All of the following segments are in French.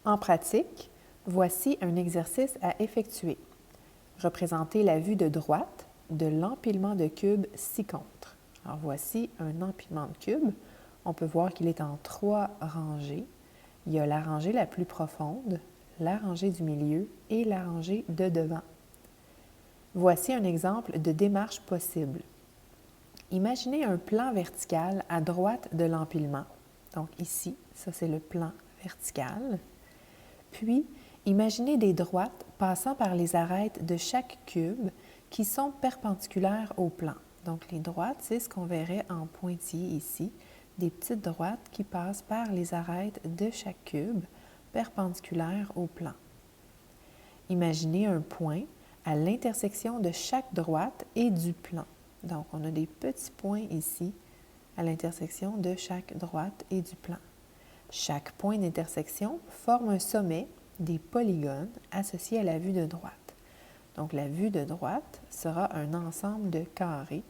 En pratique, voici un exercice à effectuer. Représentez la vue de droite de l'empilement de cubes ci-contre. Alors voici un empilement de cubes. On peut voir qu'il est en 3 rangées. Il y a la rangée la plus profonde, la rangée du milieu et la rangée de devant. Voici un exemple de démarche possible. Imaginez un plan vertical à droite de l'empilement. Donc ici, ça c'est le plan vertical. Puis, imaginez des droites passant par les arêtes de chaque cube qui sont perpendiculaires au plan. Donc les droites, c'est ce qu'on verrait en pointillé ici, des petites droites qui passent par les arêtes de chaque cube perpendiculaires au plan. Imaginez un point à l'intersection de chaque droite et du plan. Donc, on a des petits points ici à l'intersection de chaque droite et du plan. Chaque point d'intersection forme un sommet des polygones associés à la vue de droite. Donc, la vue de droite sera un ensemble de carrés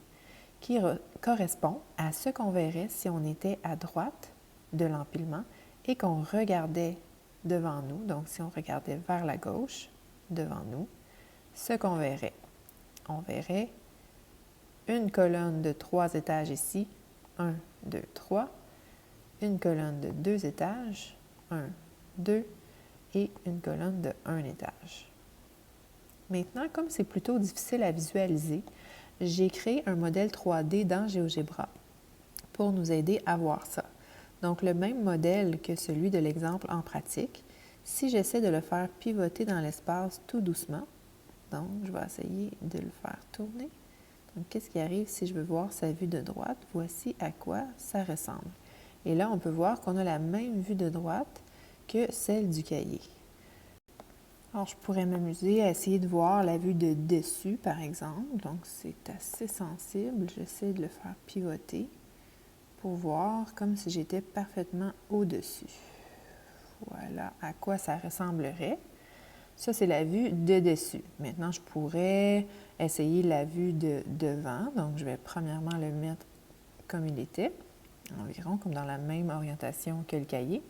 qui correspond à ce qu'on verrait si on était à droite de l'empilement et qu'on regardait devant nous. Donc, si on regardait vers la gauche, devant nous, ce qu'on verrait. On verrait une colonne de 3 étages ici, 1, 2, 3, une colonne de 2 étages, 1, 2, et une colonne de 1 étage. Maintenant, comme c'est plutôt difficile à visualiser, j'ai créé un modèle 3D dans GeoGebra pour nous aider à voir ça. Donc, le même modèle que celui de l'exemple en pratique, si j'essaie de le faire pivoter dans l'espace tout doucement, donc je vais essayer de le faire tourner. Donc, qu'est-ce qui arrive si je veux voir sa vue de droite? Voici à quoi ça ressemble. Et là, on peut voir qu'on a la même vue de droite que celle du cahier. Alors, je pourrais m'amuser à essayer de voir la vue de dessus, par exemple. Donc, c'est assez sensible. J'essaie de le faire pivoter pour voir comme si j'étais parfaitement au-dessus. Voilà à quoi ça ressemblerait. Ça, c'est la vue de dessus. Maintenant, je pourrais essayer la vue de devant. Donc, je vais premièrement le mettre comme il était, environ comme dans la même orientation que le cahier,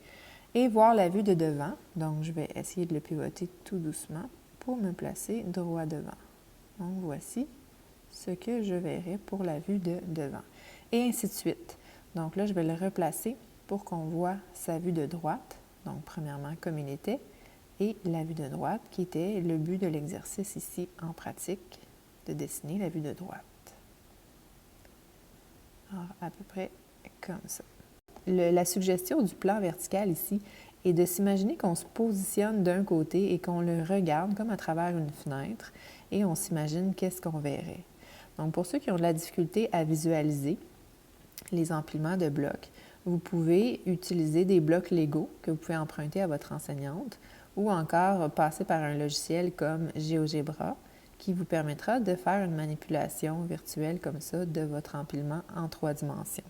et voir la vue de devant. Donc, je vais essayer de le pivoter tout doucement pour me placer droit devant. Donc, voici ce que je verrai pour la vue de devant. Et ainsi de suite. Donc là, je vais le replacer pour qu'on voit sa vue de droite. Donc, premièrement, comme il était, et la vue de droite, qui était le but de l'exercice ici en pratique, de dessiner la vue de droite. Alors, à peu près comme ça. La suggestion du plan vertical ici est de s'imaginer qu'on se positionne d'un côté et qu'on le regarde comme à travers une fenêtre et on s'imagine qu'est-ce qu'on verrait. Donc, pour ceux qui ont de la difficulté à visualiser les empilements de blocs, vous pouvez utiliser des blocs Lego que vous pouvez emprunter à votre enseignante ou encore passer par un logiciel comme GeoGebra qui vous permettra de faire une manipulation virtuelle comme ça de votre empilement en 3 dimensions.